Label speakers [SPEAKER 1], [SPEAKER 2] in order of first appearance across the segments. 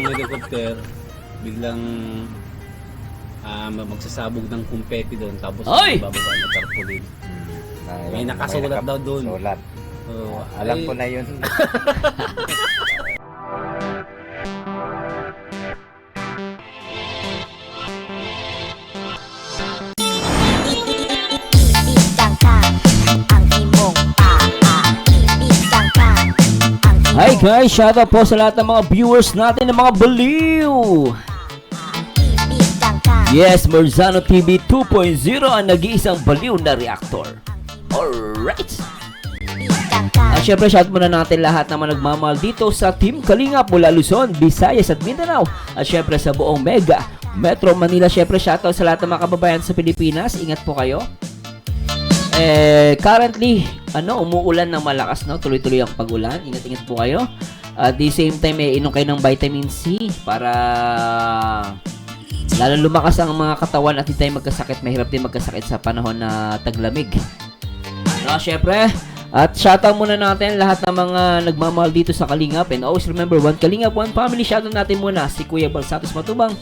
[SPEAKER 1] helicopter, biglang magsasabog ng kumpeti doon, tapos
[SPEAKER 2] Ay!
[SPEAKER 1] bababa na tarpaulin. May nakasulat daw doon.
[SPEAKER 3] Sulat. Alam ko na yun.
[SPEAKER 2] Hi guys, shoutout po sa lahat ng mga viewers natin ng mga baliw. Yes, Marzano TV 2.0 ang nag-iisang baliw na reactor. Alright. At syempre, shout muna natin lahat naman nagmamahal dito sa Team Kalingap mula Luzon, Visayas at Mindanao. At syempre sa buong Mega Metro Manila. Syempre, shoutout sa lahat ng mga kababayan sa Pilipinas. Ingat po kayo. Currently, umuulan ng malakas, no? Tuloy-tuloy ang pag-ulan. Ingat-ingat po kayo. At the same time, inom kayo ng vitamin C para lalo lumakas ang mga katawan at hindi tayo magkasakit. Mahirap din magkasakit sa panahon na taglamig. Syempre, at shoutout muna natin lahat ng mga nagmamahal dito sa Kalingap. And always remember, one Kalingap, one family. Shoutout natin muna si Kuya Balsatos Matubang,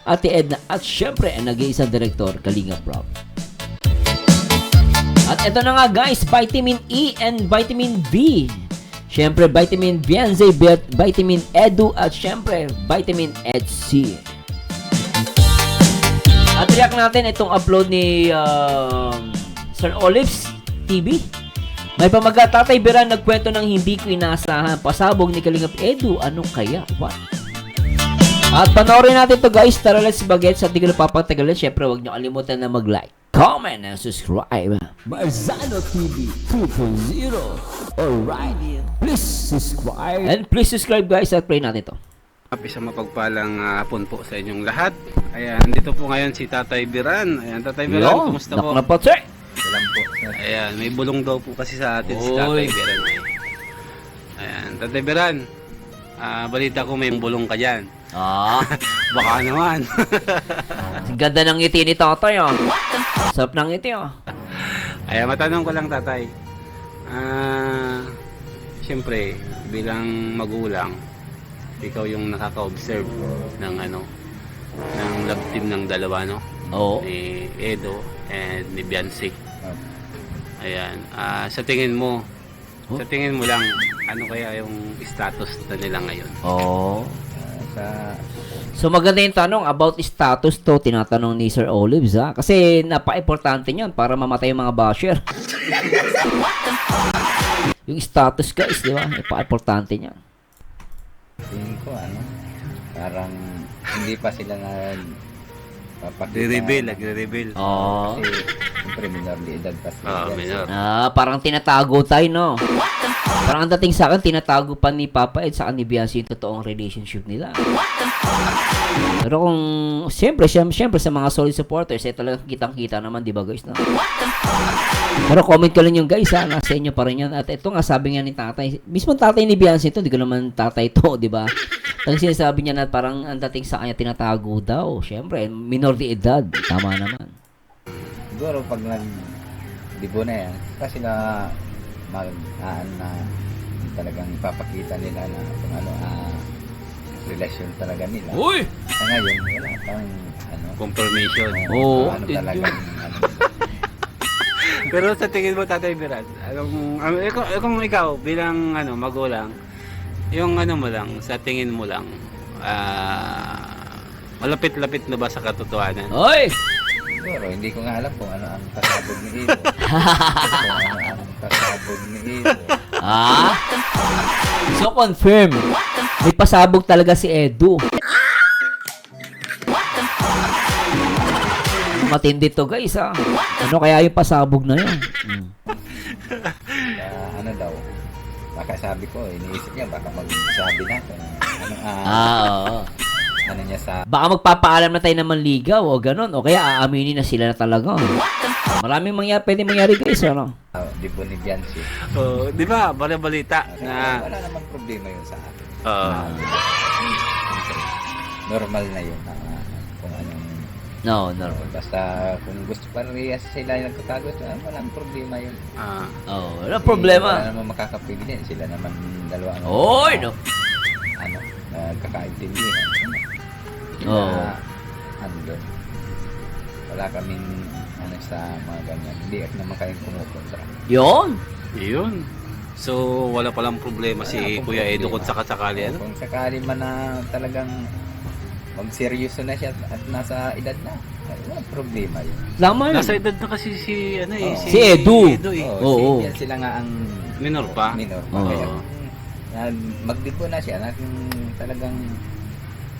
[SPEAKER 2] Ate Edna, at syempre, ang nag-iisang direktor, Kalingap Rob. At ito na nga guys, vitamin E and vitamin V. Syempre, vitamin Vianze, vitamin Edu, at syempre, vitamin EDC. At react natin itong upload ni Sir Olives TV. May pamagat, Tatay Beran nagkwento ng hindi ko inaasahan. Pasabog ni Kalingap Edu. Anong kaya? What? At panoorin natin to guys. Tara, let's bagets. At di ko na papatagalin. Syempre, huwag nyo kalimutan na mag-like, comment, and subscribe. Marzano TV 2.0. Alright. Please subscribe. And please subscribe guys. At play natin to.
[SPEAKER 1] Isang mapagpalang hapon po sa inyong lahat. Ayan, dito po ngayon si Tatay Biran. Ayan, Tatay Biran, kumusta po?
[SPEAKER 2] Na po, sir.
[SPEAKER 3] Alam po.
[SPEAKER 1] Ayan, may bulong daw po kasi sa atin si Tatay Biran. Ayan, Tatay Biran, balita ko may bulong ka dyan. Baka naman.
[SPEAKER 2] Ganda ng ngiti ni Tatay, oh. Sarap ng ngiti, oh.
[SPEAKER 1] Ayan, matanong ko lang, Tatay. Siyempre, bilang magulang, ikaw yung nakaka-observe ng ng love team ng dalawa, no?
[SPEAKER 2] Oo.
[SPEAKER 1] Ni Edo and ni Biansi. Ayan. Sa tingin mo lang, ano kaya yung status na nila ngayon?
[SPEAKER 2] Oo. So maganda yung tanong about status to, tinatanong ni Sir Olives, ha? Kasi napaka-importante niyan para mamatay yung mga basher. Yung status guys, di ba? Napaka-importante niyan.
[SPEAKER 3] Tingin ko, parang hindi pa sila
[SPEAKER 1] Nagre-reveal.
[SPEAKER 2] Oo.
[SPEAKER 3] Kasi, siyempre, minor de edad pa sila.
[SPEAKER 1] Minor.
[SPEAKER 2] Parang tinatago tayo, no? Parang ang dating sa akin, tinatago pa ni Papa Ed sa ni Bianci yung totoong relationship nila. Pero kung, siyempre sa mga solid supporters, talagang kitang-kita naman, di ba guys, no? Pero comment ko lang yung guys, ha? Nasa inyo pa rin yan. At ito nga, sabi nga ni tatay, mismo tatay ni Bianci ito, hindi ko naman tatay to, di ba? Ang sinasabi niya na parang ang dating sa kanya tinatago daw. Siyempre, minor de edad. Tama naman.
[SPEAKER 3] Siguro pag nag-dibo na yan, kasi na talagang ipapakita nila na kung relasyon talaga nila.
[SPEAKER 2] Uy!
[SPEAKER 3] Sa ngayon, wala pang
[SPEAKER 1] Confirmation.
[SPEAKER 2] Oo.
[SPEAKER 3] Talagang
[SPEAKER 1] Pero sa tingin mo, Tatay Biran, kung ikaw bilang magulang, yung mo lang, sa tingin mo lang, malapit-lapit na ba sa katotohanan?
[SPEAKER 2] Oy!
[SPEAKER 3] siguro, hindi ko nga alam kung ano ang pasabog ni Ido.
[SPEAKER 2] So confirm. May pasabog talaga si Edu. Matindi to guys, ha. Ano kaya yung pasabog na yun?
[SPEAKER 3] Daw, baka sabi ko, iniisip niya, baka magsabi na kung
[SPEAKER 2] oo.
[SPEAKER 3] ano niya sa...
[SPEAKER 2] Baka magpapaalam na tayo na manligaw o ganun. O kaya aaminin na sila na talaga. Maraming pwede mangyari guys, ano?
[SPEAKER 3] Di ba ni Bianci?
[SPEAKER 1] Di ba, balita na...
[SPEAKER 3] Wala namang problema yun sa akin. Normal na yun. Kung anong...
[SPEAKER 2] No.
[SPEAKER 3] Basta kung gusto pa rin sila yung nagtatago, walang problema yun.
[SPEAKER 2] Wala problema.
[SPEAKER 3] Wala naman makakapigil yan. Sila naman dalawa.
[SPEAKER 2] Oy, no.
[SPEAKER 3] nagkakaintindihan.
[SPEAKER 2] Oo.
[SPEAKER 3] Ano doon? Wala kaming ano sa mga ganyan. Hindi naman kayong kumukontra.
[SPEAKER 2] Yun.
[SPEAKER 1] Yun. So, wala palang problema si
[SPEAKER 3] Wala akong
[SPEAKER 1] Kuya Edo
[SPEAKER 3] problema.
[SPEAKER 1] kung sakasakali. Ano?
[SPEAKER 3] Kung sakali man na talagang magseryoso na siya at nasa edad na, ay, walang problema yun.
[SPEAKER 2] Tama yun.
[SPEAKER 1] Nasa edad na kasi si, ano eh,
[SPEAKER 3] Oo.
[SPEAKER 2] Si Edo.
[SPEAKER 1] eh.
[SPEAKER 2] Oo.
[SPEAKER 3] Yan sila nga ang
[SPEAKER 1] Minor pa.
[SPEAKER 3] minor pa.
[SPEAKER 2] Oo.
[SPEAKER 3] Kaya magdipo na siya na kung talagang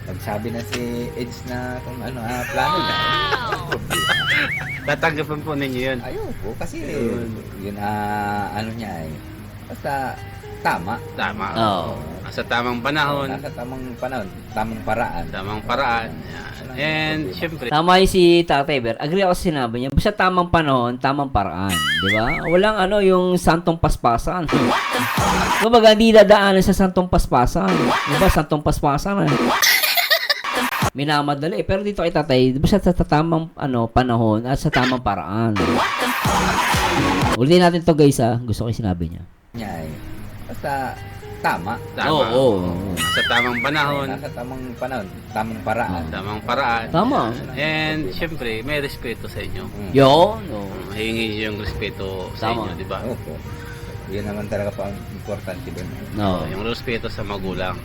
[SPEAKER 3] nagsabi na si Edge na kung ano plano niya. Walang problema.
[SPEAKER 1] Tatanggapin po ninyo yun.
[SPEAKER 3] Ayoko kasi yun ano niya basta tama.
[SPEAKER 1] Tama.
[SPEAKER 2] Oo.
[SPEAKER 1] Sa tamang panahon,
[SPEAKER 3] Nasa tamang panahon, tamang paraan.
[SPEAKER 1] tamang paraan. Yan. And, syempre,
[SPEAKER 2] Tama yung si Tatay Ber. Agree ako sa sinabi niya. Basta tamang panahon, tamang paraan. Di ba? Walang ano yung santong paspasan. Kumbaga, hindi dadaanan sa santong paspasan. Di ba? Santong paspasan. Minamadali. Pero dito kay Tatay, basta sa tamang panahon at sa tamang paraan. Ulitin natin to guys Gusto ko yung sinabi niya.
[SPEAKER 3] Niya basta tama.
[SPEAKER 1] tama.
[SPEAKER 2] Oo.
[SPEAKER 1] Sa tamang panahon,
[SPEAKER 3] Nasa tamang panahon, tamang paraan.
[SPEAKER 1] tamang paraan.
[SPEAKER 2] Tama.
[SPEAKER 1] And, syempre, may respeto sa inyo.
[SPEAKER 2] Yun.
[SPEAKER 1] Hingi yung respeto sa
[SPEAKER 2] Tama.
[SPEAKER 1] inyo, di ba?
[SPEAKER 3] Opo. Yun naman talaga po ang importante doon.
[SPEAKER 2] No.
[SPEAKER 1] Yung respeto sa magulang.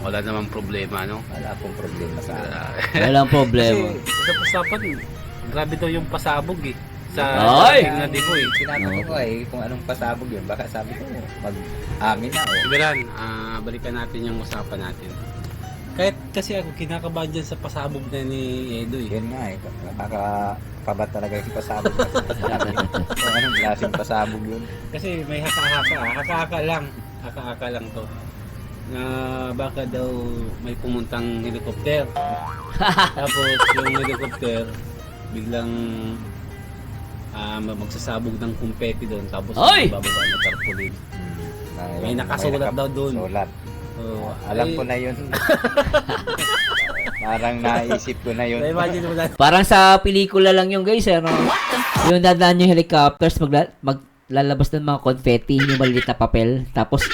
[SPEAKER 1] Wala namang problema, no?
[SPEAKER 3] Wala akong problema sa
[SPEAKER 2] Walang problema.
[SPEAKER 1] Kasi sa pasapan, grabe daw yung pasabog eh. Sa
[SPEAKER 2] Ay!
[SPEAKER 1] tingnan din ko eh.
[SPEAKER 3] Sinabi ko kung anong pasabog yun. Baka sabi ko, mag-amin na.
[SPEAKER 1] Iberan, balikan natin yung usapan natin. Kahit kasi ako kinakabahan dyan sa pasabog na ni Edo eh.
[SPEAKER 3] Yun nga nakakakaba talaga yung pasabog. Kung anong klaseng pasabog yun.
[SPEAKER 1] Kasi may haka-haka lang. Haka-haka lang to. Na baka daw may pumuntang helicopter. Tapos yung helicopter, biglang magsasabog ng kumpeti doon. Tapos
[SPEAKER 2] Ay!
[SPEAKER 1] bababa na tarpaulin. May nakasulat daw doon.
[SPEAKER 3] Sulat.
[SPEAKER 1] Oh,
[SPEAKER 3] Alam ko na yun. Parang naisip ko na yun.
[SPEAKER 1] Na-imagine mo na.
[SPEAKER 2] Parang sa pelikula lang yung guys, no? Yung dadaan yung helicopters, maglalabas ng mga confetti, yung maliliit na papel. Tapos,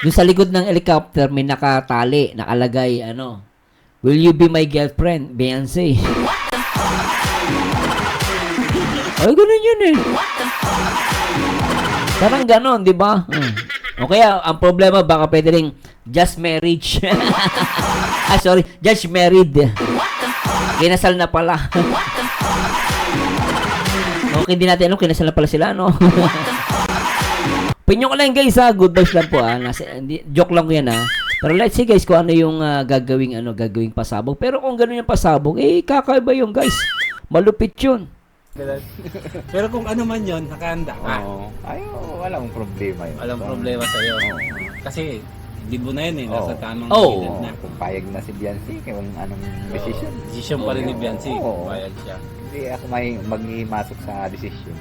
[SPEAKER 2] dun sa likod ng helicopter, may nakatali, nakalagay, Will you be my girlfriend? Beyonce. Ay, ganun yun eh. Parang ganon, di ba? O kaya, ang problema, baka pwede rin just marriage. Sorry, just married. Kinasal na pala. Okay, hindi natin alam, kinasal na pala sila, no? Pinyo ko lang guys good vibes lang po joke lang ko yan Pero let's see guys kung ano yung gagawing pasabog. Pero kung gano'n yung pasabog, kakaiba yung guys. Malupit yun.
[SPEAKER 1] Pero kung ano man yun, nakahanda ka.
[SPEAKER 3] Ay, walang problema yun.
[SPEAKER 1] Walang problema sa'yo. Kasi, libo na yun eh. Nasa tamang
[SPEAKER 2] Oo.
[SPEAKER 1] edad na.
[SPEAKER 3] Kung payag na si Biancy, kung anong decision.
[SPEAKER 1] Desisyon pa rin ni Biancy.
[SPEAKER 3] Oo.
[SPEAKER 1] Payag siya.
[SPEAKER 3] Hindi ako may maghimasok sa decision.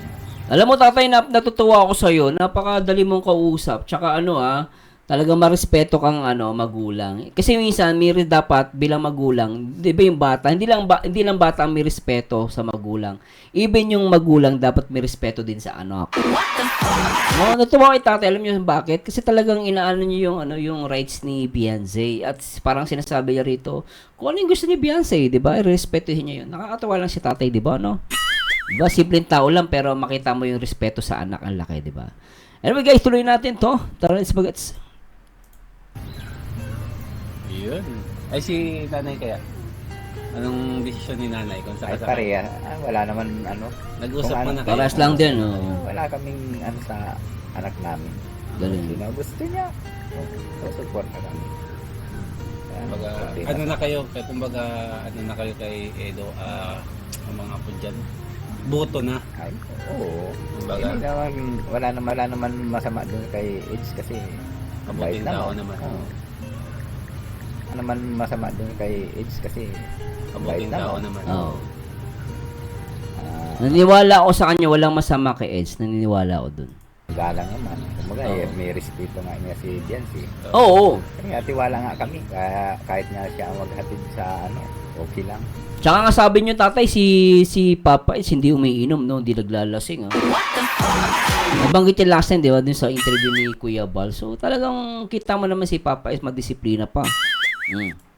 [SPEAKER 2] Alam mo tatay, natutuwa ako sa'yo. Napakadali mong kausap. Tsaka talagang marespeto kang magulang. Kasi minsan may dapat bilang magulang, 'di ba yung bata, hindi lang bata ang may respeto sa magulang. Even yung magulang dapat may respeto din sa anak. No, natuwa kay tatay, alam niyo bakit? Kasi talagang inaano niyo yung rights ni Beyonce at parang sinasabi niya rito, kung ano yung gusto ni Beyonce, 'di ba? Respetuhin niya 'yun. Nakakatawa lang si tatay, 'di ba, no? Diba, simpleng tao lang pero makita mo yung respeto sa anak, ang laki, 'di ba? Anyway guys, tuloy natin 'to. Tara, let's bagets.
[SPEAKER 1] Yun. Ay, si nanay kaya? Anong desisyon ni nanay kung
[SPEAKER 3] Ay,
[SPEAKER 1] sakasakali?
[SPEAKER 3] pareha. Wala naman
[SPEAKER 1] Nag-usap
[SPEAKER 3] kung
[SPEAKER 1] mo na kayo?
[SPEAKER 2] Paras lang din,
[SPEAKER 3] Wala kaming sa anak namin.
[SPEAKER 2] Galing.
[SPEAKER 3] Sino gusto niya. So, support na kami.
[SPEAKER 1] Kumbaga, ano na kayo kay Edo, ang mga po dyan? Boto na.
[SPEAKER 3] Ay, oo.
[SPEAKER 1] Kumbaga,
[SPEAKER 3] Wala naman masama doon kay Edge kasi
[SPEAKER 1] kabuting
[SPEAKER 3] bait
[SPEAKER 1] tao naman.
[SPEAKER 3] Oo. Ano naman masama doon kay Edge kasi
[SPEAKER 1] Kabuting
[SPEAKER 3] bait
[SPEAKER 1] tao naman.
[SPEAKER 2] Oo.
[SPEAKER 3] Ah,
[SPEAKER 2] Naniniwala ako sa kanya, walang masama kay Edge. Naniniwala ako dun.
[SPEAKER 3] galang naman. Kumbaga,
[SPEAKER 2] Oo.
[SPEAKER 3] may respeto nga niya si Biancy.
[SPEAKER 2] Oo.
[SPEAKER 3] Kaya tiwala nga kami kahit nga siya ang maghatid sa okay lang.
[SPEAKER 2] Tsaka nga sabi niyo tatay, si Papa is hindi umiinom, no? Hindi naglalasing, Nabanggit niya last time, di ba, dun sa interview ni Kuya Bal. So, talagang kita mo naman si Papa is madisiplina pa.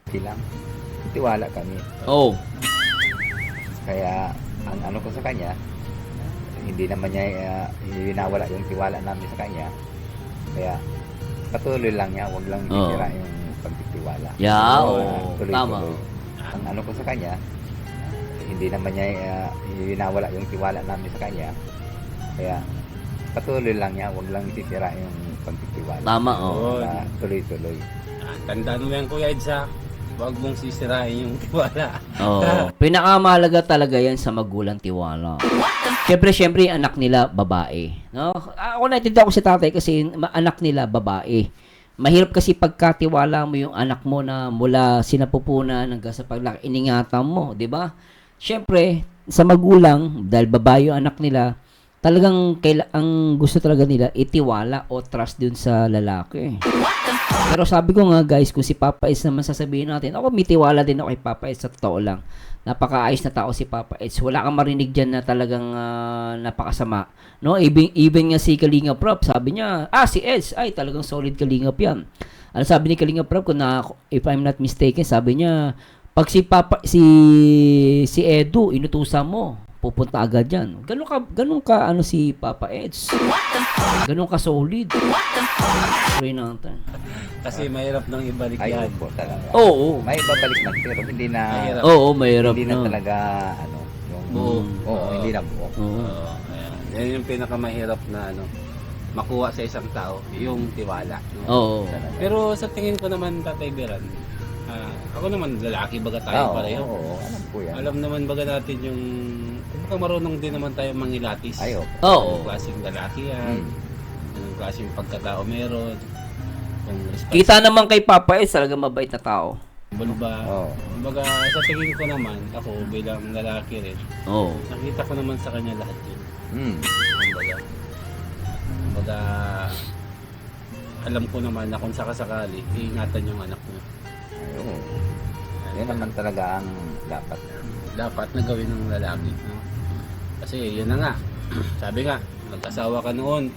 [SPEAKER 3] Okay lang. Tiwala kami.
[SPEAKER 2] Oh.
[SPEAKER 3] Kaya, ang ano ko sa kanya, hindi naman niya winawala yung tiwala namin sa kanya. Kaya, patuloy lang niya, wag lang itira yung pagtitiwala.
[SPEAKER 2] Yeah,
[SPEAKER 3] Tuloy-tuloy.
[SPEAKER 2] tama.
[SPEAKER 3] Ang ano ko sa kanya, hindi naman niya winawala yung tiwala namin sa kanya. Kaya, patuloy lang niya, wag lang ititira yung pagtitiwala.
[SPEAKER 2] Tama,
[SPEAKER 3] Kaya, tuloy-tuloy.
[SPEAKER 1] Tandaan mo yan, Kuya Edsa. Huwag mong sisirain yung tiwala.
[SPEAKER 2] Pinakamahalaga talaga yan sa magulang tiwala. Siyempre, anak nila, babae. No? Ako naintindihan ko si tatay kasi anak nila, babae. Mahirap kasi pagkatiwala mo yung anak mo na mula sinapupunan hanggang sa paglaki, iningatan mo, di ba? Siyempre, sa magulang, dahil babae yung anak nila, talagang ang gusto talaga nila itiwala o trust dun sa lalaki. Pero sabi ko nga guys, kung si Papa Eds naman sasabihin natin, ako may tiwala din ako kay Papa Eds, sa totoo lang. Napakaayos na tao si Papa Eds. Wala kang marinig dyan na talagang napakasama. No? Even nga si Kalinga Prop, sabi niya, si Eds, ay talagang solid Kalingap yan. Ano sabi ni Kalinga Prop, if I'm not mistaken, sabi niya, pag si Edu, inutusan mo, pupunta agad yan. Ganun ka ano si Papa Eds. Ganun ka solid. Pray natin.
[SPEAKER 1] Kasi mahirap nang ibalik
[SPEAKER 3] Ay,
[SPEAKER 1] yan.
[SPEAKER 3] po talaga.
[SPEAKER 2] Oo.
[SPEAKER 3] May babalik man pero hindi na
[SPEAKER 1] Mahirap.
[SPEAKER 2] Oo, mahirap
[SPEAKER 3] hindi na
[SPEAKER 2] na.
[SPEAKER 3] talaga ano, yung
[SPEAKER 1] Buo.
[SPEAKER 3] hindi na buo.
[SPEAKER 2] Oo.
[SPEAKER 1] Ayan. Yan yung pinakamahirap na makuha sa isang tao, yung tiwala. No?
[SPEAKER 2] Oo.
[SPEAKER 1] Pero sa tingin ko naman, Tatay Beran, ako naman, lalaki baga tayo pareho.
[SPEAKER 3] Oo, alam ko yan.
[SPEAKER 1] Alam naman baga natin yung, kumbaga marunong din naman tayo mangilatis.
[SPEAKER 3] Ayo.
[SPEAKER 2] Oo.
[SPEAKER 1] Anong klaseng lalaki yan, anong klaseng pagkatao meron, kung
[SPEAKER 2] Kita naman kay Papa Eds, talaga mabait na tao.
[SPEAKER 1] ba?
[SPEAKER 3] Oo.
[SPEAKER 1] Kumbaga, sa tingin ko naman, ako bilang lalaki rin,
[SPEAKER 2] Oo.
[SPEAKER 1] nakita ko naman sa kanya lahat yun. Kumbaga, alam ko naman na kung sakasakali, iingatan yung anak mo.
[SPEAKER 3] Oo. Yan naman talaga ang dapat.
[SPEAKER 1] Dapat na gawin ng lalaki. No? Kasi yun na nga, sabi nga, nag-asawa ka noon,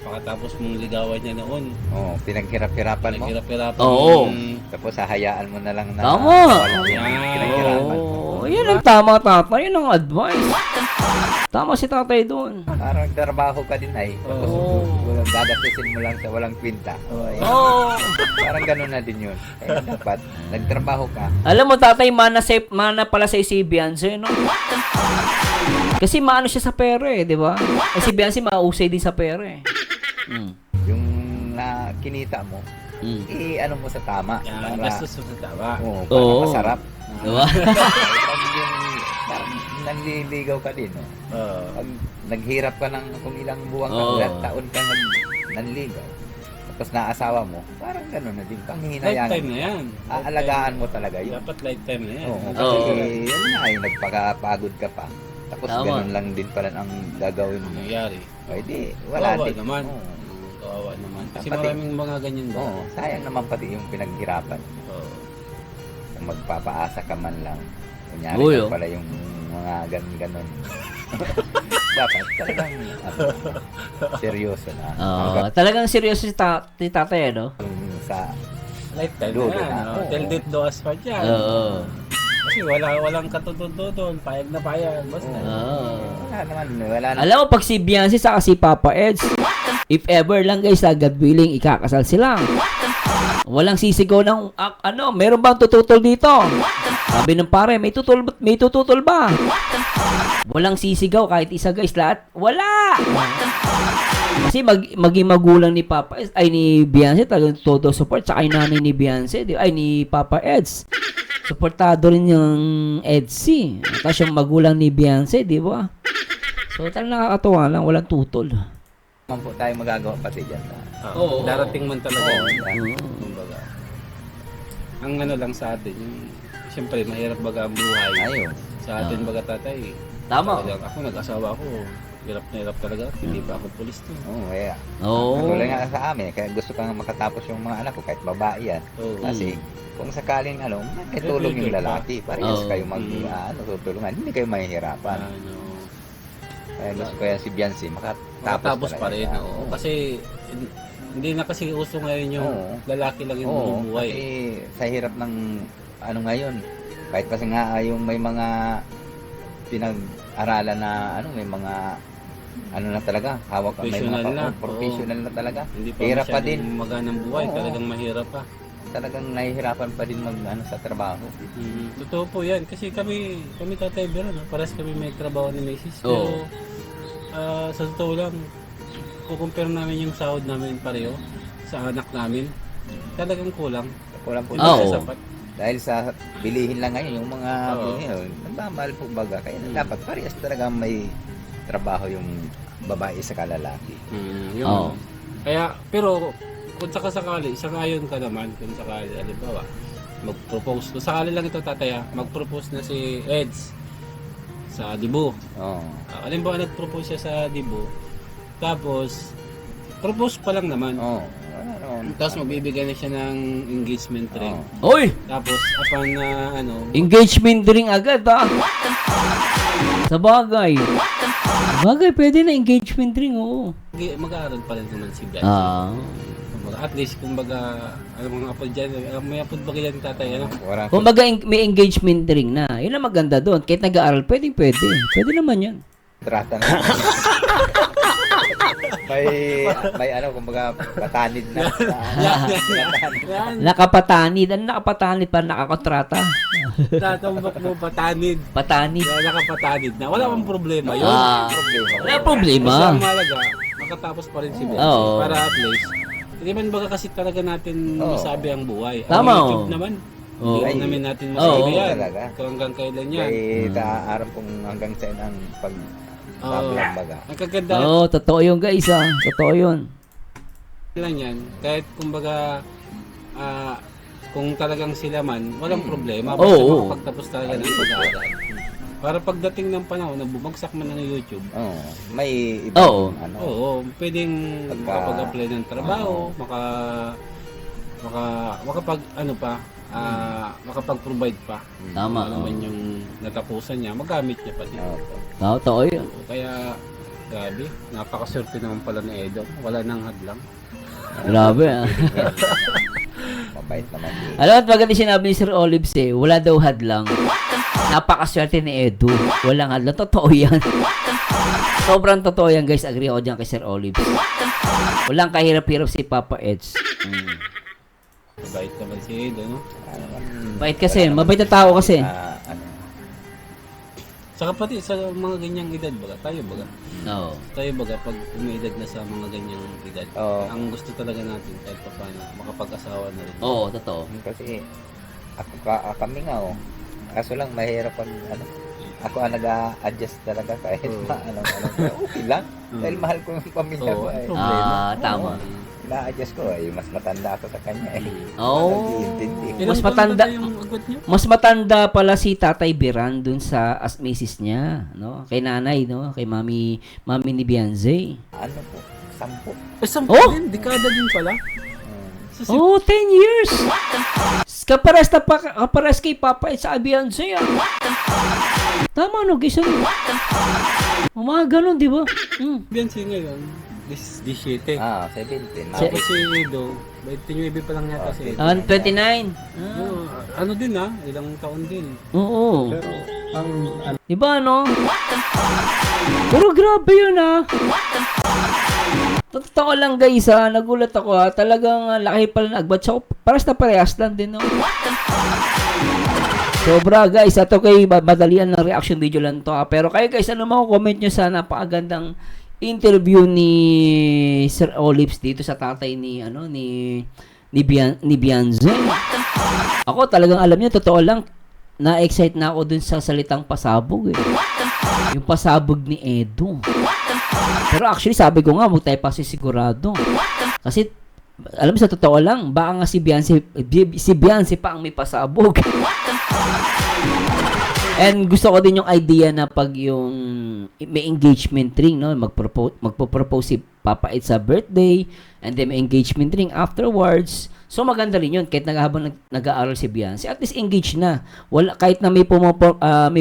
[SPEAKER 1] pagkatapos mong ligawan niya noon,
[SPEAKER 3] Oo, pinaghirap-hirapan mo.
[SPEAKER 1] naghirap-hirapan
[SPEAKER 2] Oo.
[SPEAKER 3] Tapos hahayaan mo na lang na
[SPEAKER 2] Tama.
[SPEAKER 3] walang pinaghirapan mo.
[SPEAKER 2] Oo. Yan ang tama, tatay. Yan ang advice. Tama si tatay doon.
[SPEAKER 3] Parang nagtrabaho ka din ay. Tapos gagastusin mo lang sa walang kwinta.
[SPEAKER 2] Oo.
[SPEAKER 3] Parang gano'n na din yun. Kaya dapat, nagtrabaho ka.
[SPEAKER 2] Alam mo, tatay, mana pala sa si Beyonce, no? Kasi maano siya sa pera di ba? Kasi si Beyonce mausay din sa pera
[SPEAKER 3] Yung kinita mo, ano mo sa tama.
[SPEAKER 1] yan, gastos mo sa tawa.
[SPEAKER 3] Para masarap.
[SPEAKER 2] Diba?
[SPEAKER 3] Pag yung parang nanliligaw ka din. Pag naghirap ka ng kung ilang buwan ka, ilang taon ka nanligaw. Tapos naasawa mo, parang gano'n na din. Panghihinayangan.
[SPEAKER 1] Lifetime na yan.
[SPEAKER 3] Aalagaan mo talaga yun.
[SPEAKER 1] Dapat lifetime na yan.
[SPEAKER 3] Kasi yun na, yung nagpagapagod ka pa. Tapos
[SPEAKER 2] Tama.
[SPEAKER 3] ganun lang din pala ang gagawin mo.
[SPEAKER 1] Nangyari.
[SPEAKER 3] Pwede, wala
[SPEAKER 1] Kawawa
[SPEAKER 3] din.
[SPEAKER 1] naman.
[SPEAKER 3] Oo.
[SPEAKER 1] Kawawa naman. Kasi
[SPEAKER 3] Pati-
[SPEAKER 1] maraming mga ganyan ba?
[SPEAKER 3] Oo, sayang naman pati yung pinaghirapan.
[SPEAKER 1] Oo.
[SPEAKER 3] Kung magpapaasa ka man lang. Kunyari
[SPEAKER 2] Uy,
[SPEAKER 3] ka pala yung mga ganon. Dapat talagang seryoso na.
[SPEAKER 2] Talagang seryoso si tatay, no?
[SPEAKER 3] Yung sa
[SPEAKER 1] Lifetime
[SPEAKER 3] Dulo
[SPEAKER 1] na yan.
[SPEAKER 3] na.
[SPEAKER 1] no?
[SPEAKER 3] Oo.
[SPEAKER 1] Till death do us part yan.
[SPEAKER 2] Oo.
[SPEAKER 1] Kasi walang katutududon. Payag na payag. Basta.
[SPEAKER 3] wala na.
[SPEAKER 2] Alam mo, pag si Beyonce sa si Papa Eds, if ever lang guys, God willing, ikakasal sila. Walang sisigaw ng, meron bang tututol dito? Sabi ng pare, may tututol ba? Walang sisigaw kahit isa guys, lahat, wala! Kasi maging magulang ni Papa Eds, ay ni Beyonce, talagang todo support, saka yung nanay ni Beyonce, ni Papa Eds. Suportado rin yung Edsy. Tapos yung magulang ni Beyonce, di ba? So, talagang nakakatuwa lang, walang tutol.
[SPEAKER 3] Naman po tayo magagawa pati dyan.
[SPEAKER 1] Oo. Darating man talaga.
[SPEAKER 3] Oo.
[SPEAKER 1] Kumbaga. Ang lang sa atin, yung, siyempre, mahirap baga ang buhay.
[SPEAKER 3] Ayun.
[SPEAKER 1] Sa atin baga tatay.
[SPEAKER 2] Tama.
[SPEAKER 1] Talagang ako, nag-asawa ako. Hirap na hirap talaga. Hindi pa ako pulis to.
[SPEAKER 3] Oo, kaya.
[SPEAKER 2] Oo.
[SPEAKER 3] Wala nga sa amin. Kaya gusto kang makatapos yung mga anak ko kahit babae yan.
[SPEAKER 1] Oo.
[SPEAKER 3] Kasi kung sakaling may tulong yung lalaki, parehas
[SPEAKER 2] Oo.
[SPEAKER 3] kayo tutulungan, hindi kayo mahihirapan. Kaya gusto ko yan si Biancy,
[SPEAKER 1] Makatapos pa rin.
[SPEAKER 3] siya.
[SPEAKER 1] Oo. Kasi hindi na kasi uso ngayon yung
[SPEAKER 3] Oo.
[SPEAKER 1] lalaki lang yung
[SPEAKER 3] Oo,
[SPEAKER 1] bumubuhay.
[SPEAKER 3] kasi sa hirap ng ngayon, kahit kasi nga yung may mga pinag-aralan na may mga na talaga, hawak may
[SPEAKER 1] Professional
[SPEAKER 3] mga
[SPEAKER 1] na.
[SPEAKER 3] professional na talaga.
[SPEAKER 1] Hindi pa
[SPEAKER 3] Hirap pa
[SPEAKER 1] masyadong
[SPEAKER 3] din.
[SPEAKER 1] maganang buhay.
[SPEAKER 3] Oo.
[SPEAKER 1] Talagang mahirap pa.
[SPEAKER 3] Talagang nahihirapan pa din sa trabaho.
[SPEAKER 1] Totoo po yan. Kasi kami Tatay Bero, no? Paras kami may trabaho ni Mrs.
[SPEAKER 2] Oo.
[SPEAKER 1] Pero sa totoo lang, kukumpare namin yung sahod namin pareho sa anak namin. Talagang kulang.
[SPEAKER 3] Kulang po
[SPEAKER 1] Hindi
[SPEAKER 2] Oo.
[SPEAKER 1] siya sapat.
[SPEAKER 3] dahil sa bilihin lang ngayon yung mga
[SPEAKER 1] Oo.
[SPEAKER 3] bilihin, nagmamahal po baga. Kaya dapat parehas talaga may trabaho yung babae sa kalalaki.
[SPEAKER 1] Yun.
[SPEAKER 2] Oo.
[SPEAKER 1] Kaya, pero kung sakasakali, sangayon ka naman, kung sakali, halimbawa, mag-propose. Kung sakali lang ito, tataya, mag-propose na si Eds sa Dibu.
[SPEAKER 3] Oo.
[SPEAKER 1] Halimbawa, nag-propose siya sa Dibu. Tapos, propose pa lang naman.
[SPEAKER 3] Oo. Ano,
[SPEAKER 1] Tapos magbibigay na siya ng engagement ring.
[SPEAKER 3] Oo.
[SPEAKER 2] Oy!
[SPEAKER 1] Tapos, upon na,
[SPEAKER 2] Engagement ring agad, ah. Sa bagay. Bagay, pwede na engagement ring, oo.
[SPEAKER 1] mag-aaral pa rin naman si Biancy.
[SPEAKER 2] Ah.
[SPEAKER 1] Kumbaga, at least, kumbaga, mga apod dyan, may apod ba ganyan tatay,
[SPEAKER 3] Warang
[SPEAKER 2] Kumbaga, may engagement ring na. Yun ang maganda doon. Kahit nag-aaral, pwede. Pwede naman yan.
[SPEAKER 3] kontrata na. may kumbaga patanid na.
[SPEAKER 2] Nakapatanid. Ano nakapatanid para nakakontrata?
[SPEAKER 1] Tatambak mo patanid.
[SPEAKER 2] Patanid.
[SPEAKER 1] Kaya nakapatanid na. Wala kang problema yun.
[SPEAKER 2] Ah.
[SPEAKER 3] Problema.
[SPEAKER 2] Wala problema.
[SPEAKER 1] Basta ang mahalaga, makatapos pa rin si Biancy.
[SPEAKER 2] Oo.
[SPEAKER 1] Para at least, hindi man baga kasi talaga natin
[SPEAKER 3] Oo.
[SPEAKER 1] masabi ang buhay.
[SPEAKER 2] Tama,
[SPEAKER 1] Ang YouTube
[SPEAKER 2] oo.
[SPEAKER 1] naman,
[SPEAKER 2] Oo.
[SPEAKER 1] hindi naman natin masabi
[SPEAKER 2] Oo.
[SPEAKER 1] yan.
[SPEAKER 3] Talaga.
[SPEAKER 1] Kung hanggang kailan yan.
[SPEAKER 3] Kaya taaram kung hanggang saan ang pag-tablang baga.
[SPEAKER 1] Ang kaganda
[SPEAKER 2] Oo, totoo yun guys, ah. Totoo yun.
[SPEAKER 1] lang yan, kahit kumbaga, kung talagang sila man, walang problema. Basta
[SPEAKER 2] Oo.
[SPEAKER 1] makapagtapos talaga ng pag-aaral. Para pagdating ng panahon na bumagsak man ng YouTube,
[SPEAKER 3] Oo. May
[SPEAKER 2] Oo.
[SPEAKER 3] ibang
[SPEAKER 1] oo, pwedeng
[SPEAKER 3] Pagka-
[SPEAKER 1] makapag-apply ng trabaho,
[SPEAKER 3] Oo.
[SPEAKER 1] makapag-provide pa.
[SPEAKER 2] Tama.
[SPEAKER 1] Ano naman yung natapusan niya, magamit niya pa din.
[SPEAKER 3] Oo.
[SPEAKER 2] Totoo yun.
[SPEAKER 1] Oo, kaya, grabe, napakaswerte naman pala ni Edo. Wala nang hadlang.
[SPEAKER 2] Grabe, ah.
[SPEAKER 3] Mabait naman din.
[SPEAKER 2] Alam mo, maganda sinabi ni Sir Olives eh, wala daw hadlang. Napakaswerte ni Edu. Walang hadlang. Totoo yan. Sobrang totoo yan, guys. Agree ako dyan kay Sir Olives. Walang kahirap-hirap si Papa Eds.
[SPEAKER 1] Mabait naman si Edo, no?
[SPEAKER 2] Bait kasi. Mabait na tao kasi.
[SPEAKER 1] Saka pati sa mga ganyang edad baga, tayo baga.
[SPEAKER 2] Oo.
[SPEAKER 1] Tayo baga, pag umiedad na sa mga ganyang edad,
[SPEAKER 3] Oo.
[SPEAKER 1] ang gusto talaga natin kahit pa paano, makapag-asawa na rin.
[SPEAKER 2] Oo, totoo.
[SPEAKER 3] Kasi kami nga kaso lang mahirap ako ang nag-a-adjust talaga kahit okay lang dahil mahal ko yung pamilya ko
[SPEAKER 2] Tama.
[SPEAKER 3] na-adjust ko mas matanda ako sa kanya
[SPEAKER 2] Oo.
[SPEAKER 3] Nag-iintindi.
[SPEAKER 2] Mas
[SPEAKER 1] Ilang taon
[SPEAKER 2] matanda-
[SPEAKER 1] ba yung agwat niyo?
[SPEAKER 2] Mas matanda pala si Tatay Biran dun sa as misis niya, no? Kay nanay, no? Kay mami ni Bianze.
[SPEAKER 3] Ano po 10
[SPEAKER 1] Eh, 10
[SPEAKER 2] Oh!
[SPEAKER 1] din, dekada din pala. Sa
[SPEAKER 2] Oh, 10 years! Kapares kay Papa at sa Bianze, ah. Tama, no? Guys, ano? Mga ganun, di ba?
[SPEAKER 1] Biancy ngayon, 17.
[SPEAKER 3] 17
[SPEAKER 1] Tapos si Edo, 29 pa lang yata si Edo.
[SPEAKER 2] 29.
[SPEAKER 1] Ano din ilang taon din.
[SPEAKER 2] Oo.
[SPEAKER 1] Pero, ang
[SPEAKER 2] Di ba, no? Pero grabe yun, ah. Totoo lang, guys, ah. Nagulat ako, ah. Talagang laki pala na agbat. So, parehas lang din, no? Sobra, guys. Ito kay madalian ng reaction video lang to, ah. Pero kayo, guys, ano mga comment nyo sa napakagandang interview ni Sir Olives dito sa tatay ni Bianze. Ako talagang alam niyo, totoo lang, na-excite na ako dun sa salitang pasabog eh. Yung pasabog ni Edo. Pero actually, sabi ko nga, huwag tayo pasisigurado. Kasi, alam mo, sa totoo lang, baka nga si Bianze pa ang may pasabog. And gusto ko din yung idea na pag yung may engagement ring, no, magpo-propose si Papa Ed sa birthday, and then may engagement ring afterwards. So maganda rin yun, kahit habang nag-aaral si Beyonce, at least engaged na. Wala, kahit na may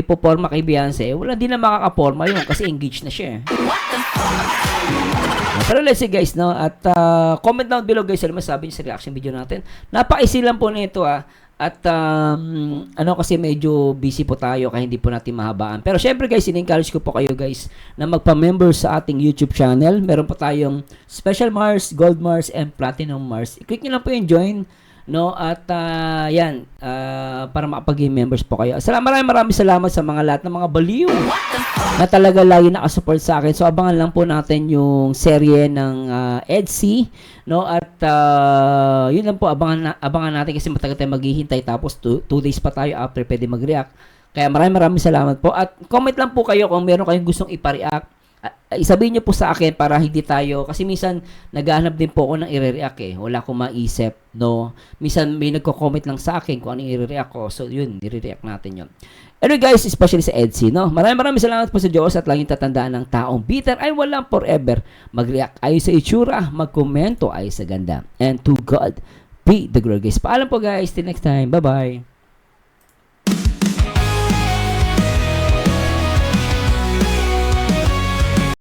[SPEAKER 2] puporma kay Beyonce, wala din na makakaporma yun kasi engaged na siya. Pero let's see guys, no? At comment down below guys, ano masabi niyo sa reaction video natin. Napaka-easy lang po nito At kasi medyo busy po tayo kaya hindi po natin mahabaan. Pero syempre guys, in-encourage ko po kayo guys na magpa-member sa ating YouTube channel. Meron po tayong Special Mars, Gold Mars, and Platinum Mars. I-click nyo lang po yung join, no? At yan, para makapag-game members po kayo. Maraming salamat sa mga lahat ng mga baliw na talaga lagi nakasupport sa akin. So abangan lang po natin yung serye ng EDC, no? At yun lang po, abangan natin kasi matagal tayo maghihintay, tapos 2 days pa tayo after pwede mag-react. Kaya maraming salamat po. At comment lang po kayo kung meron kayong gustong ipa-react. Isabihin niyo po sa akin para hindi tayo, kasi minsan naghahanap din po ako ng i-react wala akong maisip, no? Minsan may nagko-comment lang sa akin kung ano yung i-react ko. So yun, i-react natin yun. Anyway guys, especially sa EDC, no? Maraming salamat po sa Diyos at laging tatandaan ng taong bitter ay walang forever. Mag-react ayo sa itsura, magkomento ayo sa ganda. And to God be the glory guys. Paalam po guys, till next time. Bye-bye.